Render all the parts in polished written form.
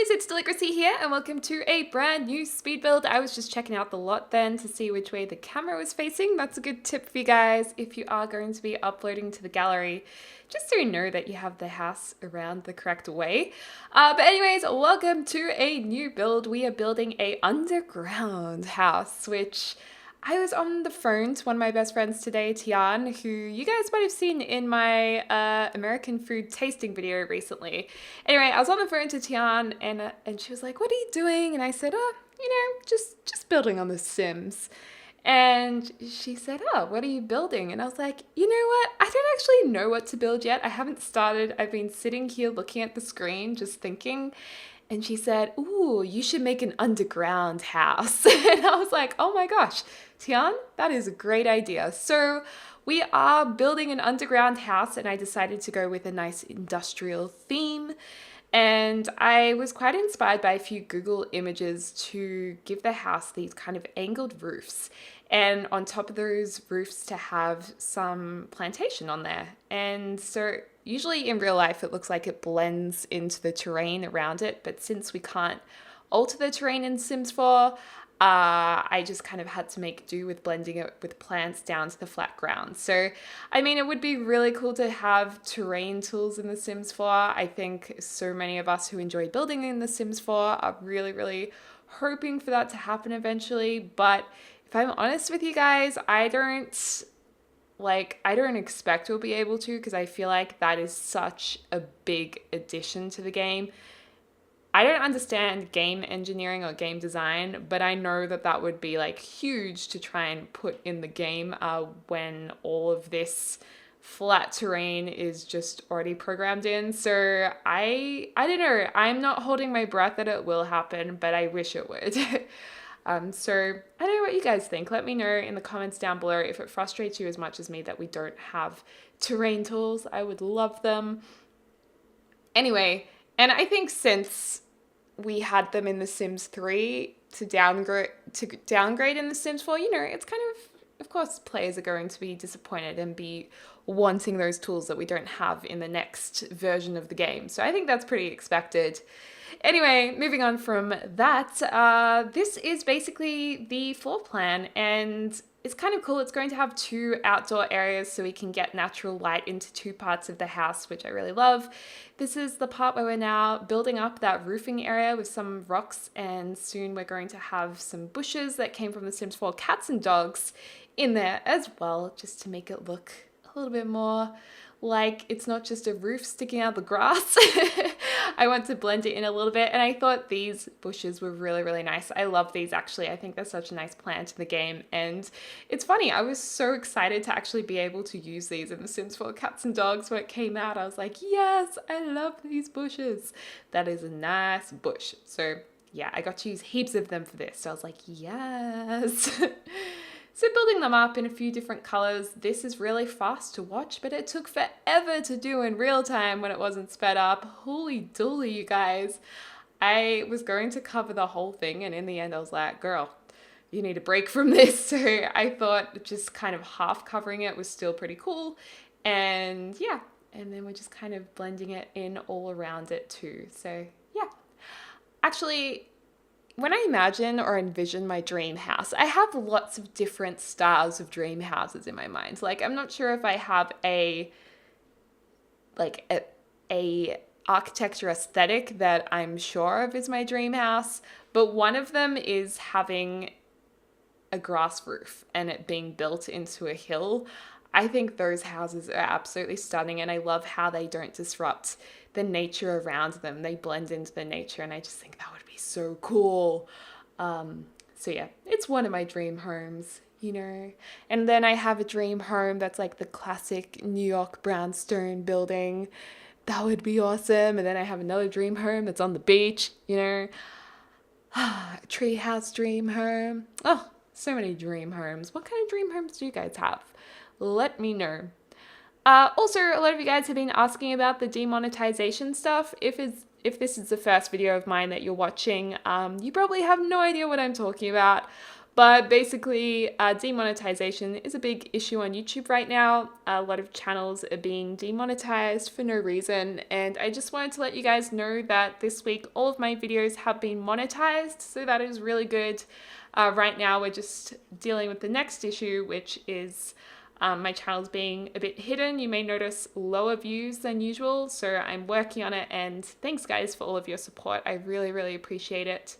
guys, it's Deligracy here and welcome to a brand new speed build. I was just checking out the lot then to see which way the camera was facing. That's a good tip for you guys if you are going to be uploading to the gallery, just so you know that you have the house around the correct way. But anyways, welcome to a new build. We are building a underground house, which I was on the phone to one of my best friends today, Tian, who you guys might have seen in my American food tasting video recently. Anyway, I was on the phone to Tian and she was like, "What are you doing?" And I said, "Oh, just building on The Sims." And she said, "Oh, what are you building?" And I was like, "You know what? I don't actually know what to build yet. I haven't started. I've been sitting here looking at the screen, just thinking." And she said, "Ooh, you should make an underground house." And I was like, "Oh my gosh, Tian, that is a great idea." So we are building an underground house and I decided to go with a nice industrial theme. And I was quite inspired by a few Google images to give the house these kind of angled roofs. And on top of those roofs to have some plantation on there. And so usually in real life, it looks like it blends into the terrain around it. But since we can't alter the terrain in Sims 4, I just kind of had to make do with blending it with plants down to the flat ground. So, I mean, it would be really cool to have terrain tools in The Sims 4. I think so many of us who enjoy building in The Sims 4 are really, really hoping for that to happen eventually. But if I'm honest with you guys, I don't expect we'll be able to, because I feel like that is such a big addition to the game. I don't understand game engineering or game design, but I know that that would be like huge to try and put in the game when all of this flat terrain is just already programmed in. So I don't know. I'm not holding my breath that it will happen, but I wish it would. So I don't know what you guys think. Let me know in the comments down below if it frustrates you as much as me that we don't have terrain tools. I would love them. Anyway, and I think since we had them in The Sims 3 to downgrade in The Sims 4, it's kind of course, players are going to be disappointed and be wanting those tools that we don't have in the next version of the game. So I think that's pretty expected. Anyway, moving on from that, this is basically the floor plan, and it's kind of cool. It's going to have two outdoor areas so we can get natural light into two parts of the house, which I really love. This is the part where we're now building up that roofing area with some rocks, and soon we're going to have some bushes that came from The Sims 4 cats and dogs in there as well, just to make it look a little bit more like it's not just a roof sticking out the grass. I want to blend it in a little bit, and I thought these bushes were really, really nice. I love these actually. I think they're such a nice plant in the game, and it's funny, I was so excited to actually be able to use these in The Sims 4 cats and dogs when it came out. I was like, yes, I love these bushes. That is a nice bush. So yeah, I got to use heaps of them for this. So I was like, yes. So building them up in a few different colors, this is really fast to watch, but it took forever to do in real time when it wasn't sped up. Holy dooly, you guys. I was going to cover the whole thing, and in the end I was like, girl, you need a break from this. So I thought just kind of half covering it was still pretty cool. And yeah, and then we're just kind of blending it in all around it too. So yeah. Actually, when I imagine or envision my dream house, I have lots of different styles of dream houses in my mind. Like, I'm not sure if I have a architecture aesthetic that I'm sure of is my dream house, but one of them is having a grass roof and it being built into a hill. I think those houses are absolutely stunning, and I love how they don't disrupt the nature around them. They blend into the nature, and I just think that would be so cool. So yeah, it's one of my dream homes, And then I have a dream home that's like the classic New York brownstone building. That would be awesome. And then I have another dream home that's on the beach, A treehouse dream home. Oh, so many dream homes. What kind of dream homes do you guys have? Let me know. Also, a lot of you guys have been asking about the demonetization stuff. If this is the first video of mine that you're watching, you probably have no idea what I'm talking about. But basically, demonetization is a big issue on YouTube right now. A lot of channels are being demonetized for no reason. And I just wanted to let you guys know that this week, all of my videos have been monetized. So that is really good. Right now, we're just dealing with the next issue, which is my channel's being a bit hidden. You may notice lower views than usual. So I'm working on it. And thanks, guys, for all of your support. I really, really appreciate it.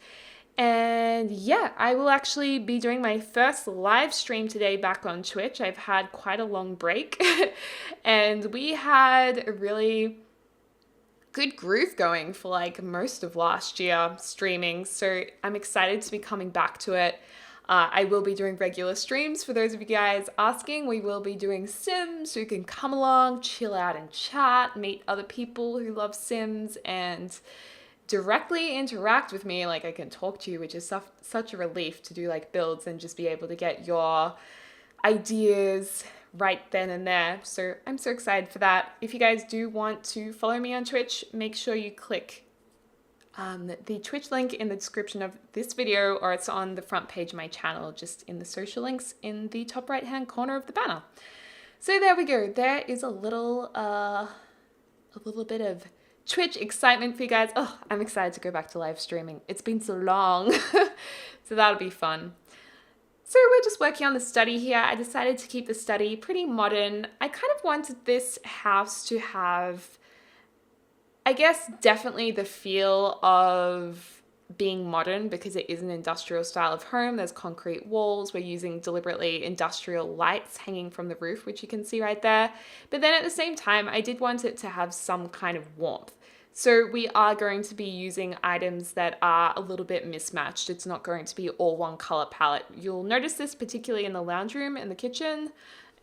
And yeah, I will actually be doing my first live stream today back on Twitch. I've had quite a long break and we had a really good groove going for like most of last year streaming. So I'm excited to be coming back to it. I will be doing regular streams. For those of you guys asking, we will be doing Sims, so you can come along, chill out and chat, meet other people who love Sims, and directly interact with me. Like, I can talk to you, which is such a relief to do like builds and just be able to get your ideas right then and there. So I'm so excited for that. If you guys do want to follow me on Twitch, make sure you click the Twitch link in the description of this video, or it's on the front page of my channel, just in the social links in the top right hand corner of the banner. So there we go. There is a little bit of Twitch excitement for you guys. Oh, I'm excited to go back to live streaming. It's been so long. So that'll be fun. So we're just working on the study here. I decided to keep the study pretty modern. I kind of wanted this house to have, I guess, definitely the feel of being modern, because it is an industrial style of home. There's concrete walls. We're using deliberately industrial lights hanging from the roof, which you can see right there. But then at the same time, I did want it to have some kind of warmth. So we are going to be using items that are a little bit mismatched. It's not going to be all one color palette. You'll notice this particularly in the lounge room and the kitchen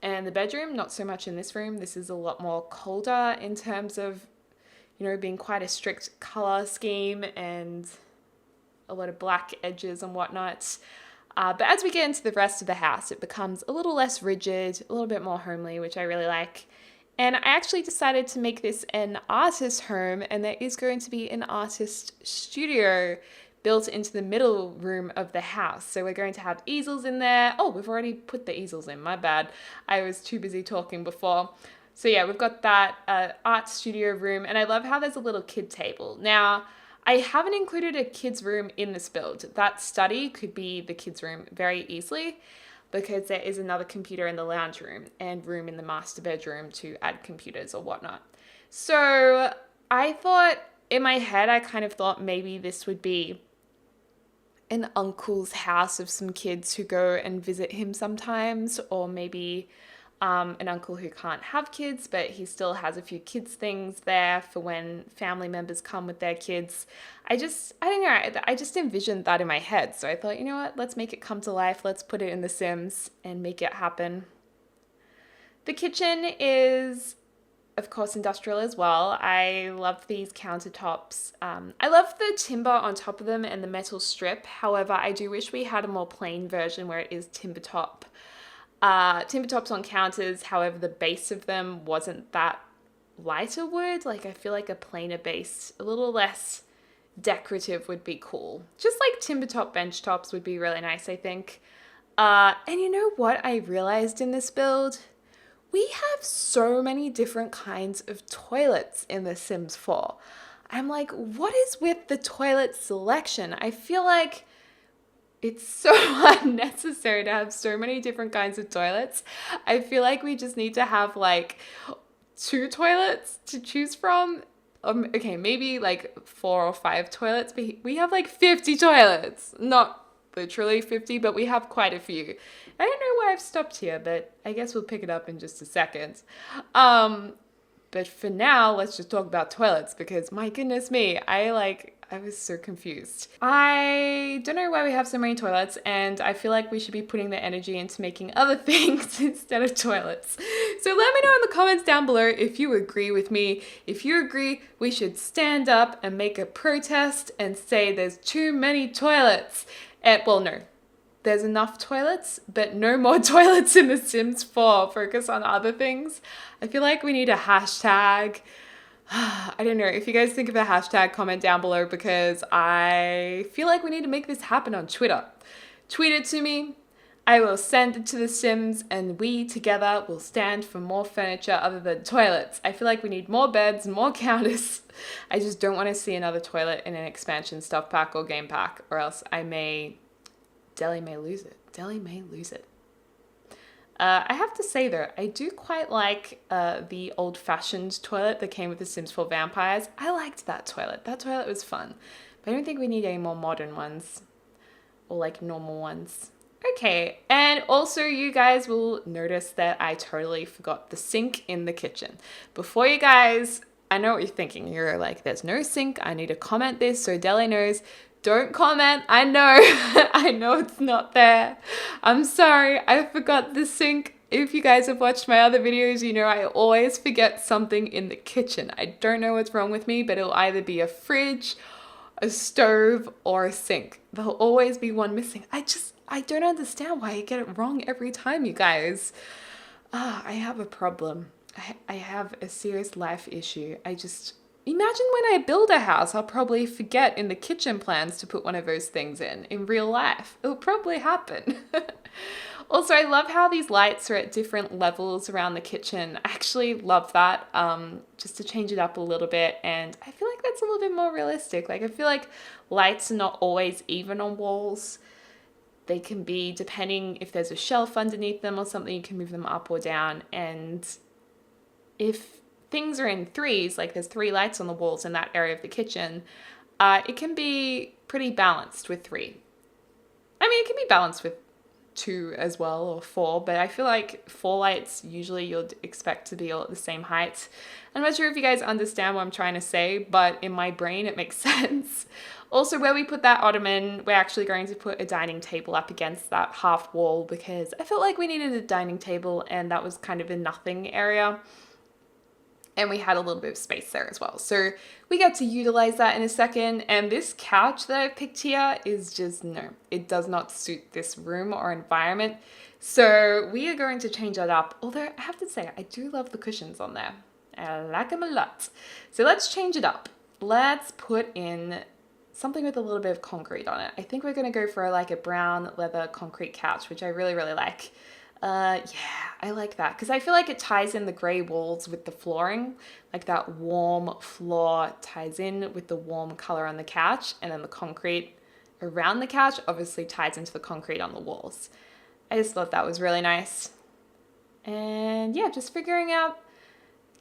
and the bedroom, not so much in this room. This is a lot more colder in terms of, you know, being quite a strict color scheme and a lot of black edges and whatnot. But as we get into the rest of the house, it becomes a little less rigid, a little bit more homely, which I really like. And I actually decided to make this an artist home, and there is going to be an artist studio built into the middle room of the house. So we're going to have easels in there. Oh, we've already put the easels in, my bad. I was too busy talking before. So yeah, we've got that art studio room, and I love how there's a little kid table. Now, I haven't included a kid's room in this build. That study could be the kid's room very easily, because there is another computer in the lounge room and room in the master bedroom to add computers or whatnot. So I thought, in my head, I kind of thought maybe this would be an uncle's house of some kids who go and visit him sometimes, or maybe an uncle who can't have kids, but he still has a few kids things there for when family members come with their kids. I don't know, I just envisioned that in my head. So I thought, you know what, let's make it come to life. Let's put it in The Sims and make it happen. The kitchen is, of course, industrial as well. I love these countertops. I love the timber on top of them and the metal strip. However, I do wish we had a more plain version where it is timber top. Timber tops on counters, however, the base of them wasn't that lighter wood. Like, I feel like a plainer base, a little less decorative would be cool. Just like timber top bench tops would be really nice, I think. And you know what I realized in this build? We have so many different kinds of toilets in The Sims 4. I'm like, what is with the toilet selection? I feel like it's so unnecessary to have so many different kinds of toilets. I feel like we just need to have like 2 toilets to choose from. Okay, maybe like 4 or 5 toilets, but we have like 50 toilets. Not literally 50, but we have quite a few. I don't know why I've stopped here, but I guess we'll pick it up in just a second. But for now, let's just talk about toilets, because my goodness me, I was so confused. I don't know why we have so many toilets, and I feel like we should be putting the energy into making other things instead of toilets. So let me know in the comments down below if you agree with me. If you agree, we should stand up and make a protest and say there's too many toilets. And, well, no. There's enough toilets, but no more toilets in The Sims 4. Focus on other things. I feel like we need a hashtag. I don't know. If you guys think of a hashtag, comment down below, because I feel like we need to make this happen on Twitter. tweet it to me. I will send it to The Sims, and we together will stand for more furniture other than toilets. I feel like we need more beds, more counters. I just don't want to see another toilet in an expansion stuff pack or game pack, or else Deli may lose it. Deli may lose it. I have to say though, I do quite like the old-fashioned toilet that came with The Sims 4 Vampires. I liked that toilet. That toilet was fun. But I don't think we need any more modern ones. Or like normal ones. Okay, and also you guys will notice that I totally forgot the sink in the kitchen. Before you guys, I know what you're thinking. You're like, there's no sink. I need to comment this so Deli knows. Don't comment. I know. I know it's not there. I'm sorry. I forgot the sink. If you guys have watched my other videos, you know I always forget something in the kitchen. I don't know what's wrong with me, but it'll either be a fridge, a stove, or a sink. There'll always be one missing. I don't understand why I get it wrong every time, you guys. I have a problem. I have a serious life issue. Imagine when I build a house, I'll probably forget in the kitchen plans to put one of those things in real life. It'll probably happen. Also, I love how these lights are at different levels around the kitchen. I actually love that, just to change it up a little bit. And I feel like that's a little bit more realistic. Like, I feel like lights are not always even on walls. They can be, depending if there's a shelf underneath them or something, you can move them up or down. And if things are in threes, like there's 3 lights on the walls in that area of the kitchen, it can be pretty balanced with 3. I mean, it can be balanced with 2 as well, or 4, but I feel like 4 lights usually you'd expect to be all at the same height. I'm not sure if you guys understand what I'm trying to say, but in my brain it makes sense. Also, where we put that ottoman, we're actually going to put a dining table up against that half wall because I felt like we needed a dining table and that was kind of a nothing area. And we had a little bit of space there as well. So we get to utilize that in a second. And this couch that I picked here is just, no, it does not suit this room or environment. So we are going to change that up. Although I have to say, I do love the cushions on there. I like them a lot. So let's change it up. Let's put in something with a little bit of concrete on it. I think we're going to go for like a brown leather concrete couch, which I really, really like. Yeah, I like that because I feel like it ties in the grey walls with the flooring. Like that warm floor ties in with the warm color on the couch, and then the concrete around the couch obviously ties into the concrete on the walls. I just thought that was really nice. And yeah, just figuring out,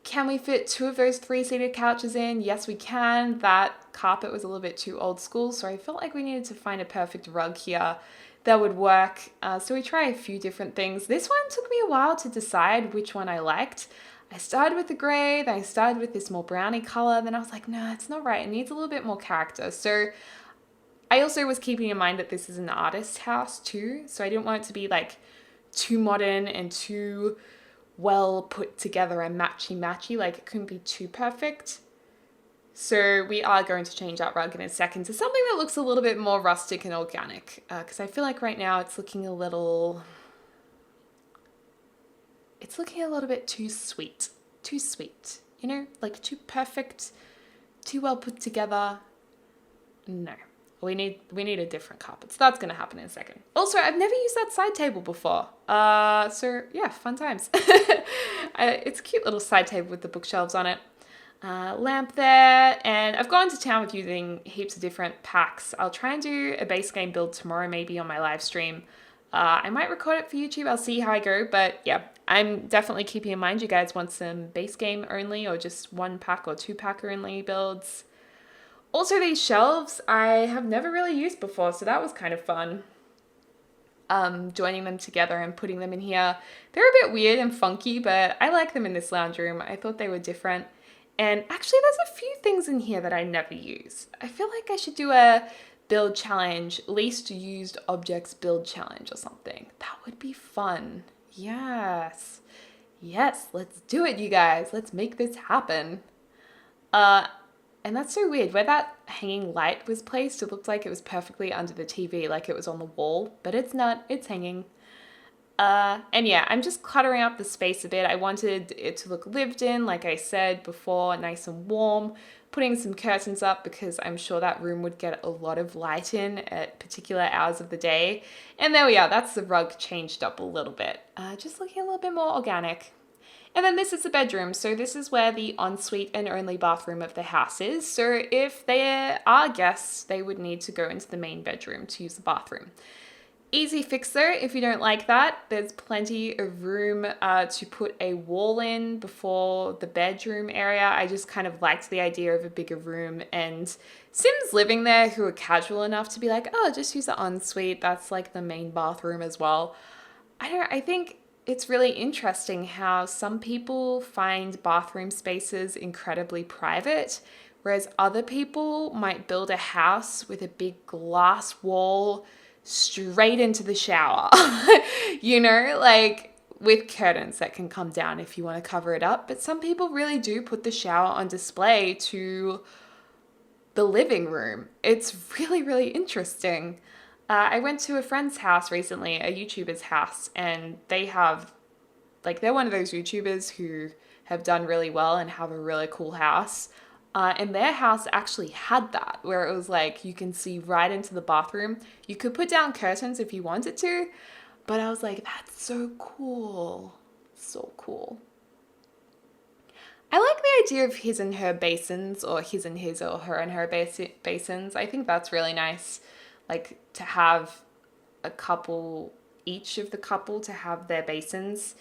can we fit 2 of those 3-seated couches in? Yes, we can. That carpet was a little bit too old school, so I felt like we needed to find a perfect rug here that would work. So we tried a few different things. This one took me a while to decide which one I liked. I started with the gray, then I started with this more browny color. Then I was like, no, it's not right. It needs a little bit more character. So I also was keeping in mind that this is an artist's house too. So I didn't want it to be like too modern and too well put together and matchy-matchy. Like it couldn't be too perfect. So we are going to change that rug in a second to something that looks a little bit more rustic and organic. Because I feel like right now it's looking a little bit too sweet. Too sweet. You know, like too perfect, too well put together. No. We need a different carpet. So that's going to happen in a second. Also, I've never used that side table before. So yeah, fun times. It's a cute little side table with the bookshelves on it. Lamp there, and I've gone to town with using heaps of different packs. I'll try and do a base game build tomorrow, maybe on my live stream. I might record it for YouTube. I'll see how I go, but yeah, I'm definitely keeping in mind you guys want some base game only or just 1-pack or 2-pack only builds. Also, these shelves I have never really used before, so that was kind of fun. Joining them together and putting them in here. They're a bit weird and funky, but I like them in this lounge room. I thought they were different. And actually, there's a few things in here that I never use. I feel like I should do a build challenge, least used objects build challenge or something. That would be fun. Yes. Yes, let's do it, you guys. Let's make this happen. And that's so weird. Where that hanging light was placed, it looked like it was perfectly under the TV, like it was on the wall, but it's not. It's hanging. And yeah, I'm just cluttering up the space a bit. I wanted it to look lived in, like I said before, nice and warm, putting some curtains up because I'm sure that room would get a lot of light in at particular hours of the day. And there we are, that's the rug changed up a little bit. Just looking a little bit more organic. And then this is the bedroom. So this is where the ensuite and only bathroom of the house is. So if there are guests, they would need to go into the main bedroom to use the bathroom. Easy fix though, if you don't like that, there's plenty of room to put a wall in before the bedroom area. I just kind of liked the idea of a bigger room, and Sims living there who are casual enough to be like, oh, just use the ensuite, that's like the main bathroom as well. I think it's really interesting how some people find bathroom spaces incredibly private, whereas other people might build a house with a big glass wall straight into the shower, you know, like with curtains that can come down if you want to cover it up. But some people really do put the shower on display to the living room. It's really, really interesting. I went to a friend's house recently, a YouTuber's house, and they have, like, they're one of those YouTubers who have done really well and have a really cool house. And their house actually had that, where it was like you can see right into the bathroom. You could put down curtains if you wanted to, but I was like, that's so cool. So cool. I like the idea of his and her basins, or his and his, or her and her basins. I think that's really nice. Like to have a couple, each of the couple to have their basins.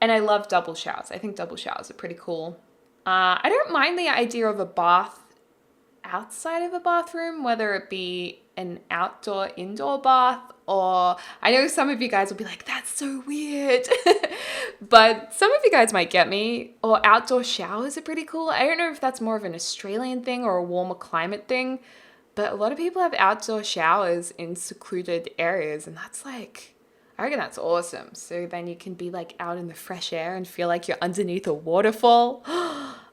And I love double showers. I think double showers are pretty cool. I don't mind the idea of a bath outside of a bathroom, whether it be an outdoor, indoor bath, or I know some of you guys will be like, that's so weird. But some of you guys might get me. Or outdoor showers are pretty cool. I don't know if that's more of an Australian thing or a warmer climate thing, but a lot of people have outdoor showers in secluded areas, and that's like, I reckon that's awesome. So then you can be like out in the fresh air and feel like you're underneath a waterfall.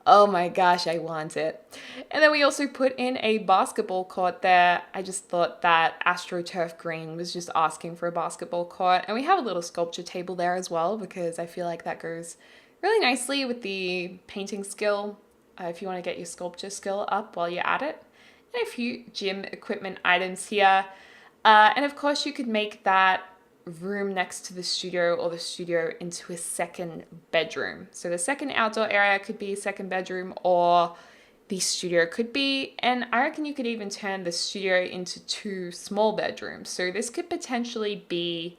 Oh my gosh, I want it. And then we also put in a basketball court there. I just thought that AstroTurf Green was just asking for a basketball court. And we have a little sculpture table there as well, because I feel like that goes really nicely with the painting skill, if you want to get your sculpture skill up while you're at it. And a few gym equipment items here. And of course you could make that room next to the studio or the studio into a second bedroom. So the second outdoor area could be a second bedroom, or the studio could be, and I reckon you could even turn the studio into 2 small bedrooms. So this could potentially be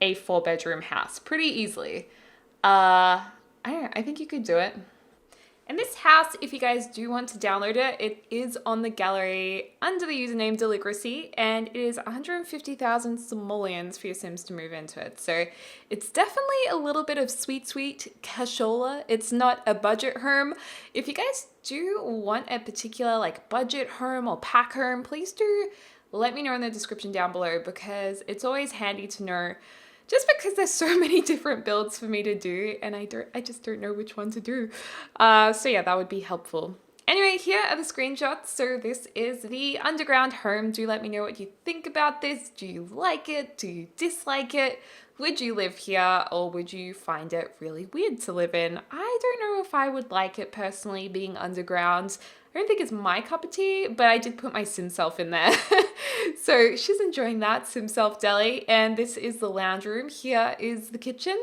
a 4-bedroom house pretty easily. I don't know, I think you could do it. And this house, if you guys do want to download it, it is on the gallery under the username Deligracy, and it is 150,000 simoleons for your Sims to move into it. So it's definitely a little bit of sweet, sweet cashola. It's not a budget home. If you guys do want a particular like budget home or pack home, please do let me know in the description down below, because it's always handy to know, just because there's so many different builds for me to do, and I just don't know which one to do. So yeah, that would be helpful. Anyway, here are the screenshots. So this is the underground home. Do let me know what you think about this. Do you like it? Do you dislike it? Would you live here, or would you find it really weird to live in? I don't know if I would like it personally, being underground. I don't think it's my cup of tea, but I did put my sim self in there. So she's enjoying that, sim self deli. And this is the lounge room. Here is the kitchen.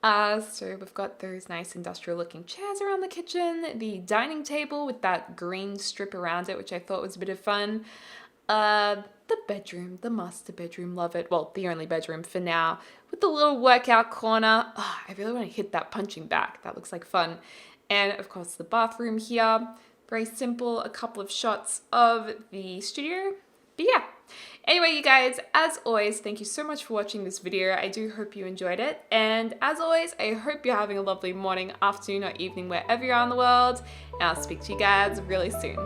So we've got those nice industrial looking chairs around the kitchen, the dining table with that green strip around it, which I thought was a bit of fun. The bedroom, the master bedroom, love it. Well, the only bedroom for now, with the little workout corner. Oh, I really want to hit that punching bag. That looks like fun. And of course the bathroom here. Very simple, a couple of shots of the studio. But yeah, anyway, you guys, as always, thank you so much for watching this video. I do hope you enjoyed it. And as always, I hope you're having a lovely morning, afternoon, or evening, wherever you are in the world. And I'll speak to you guys really soon.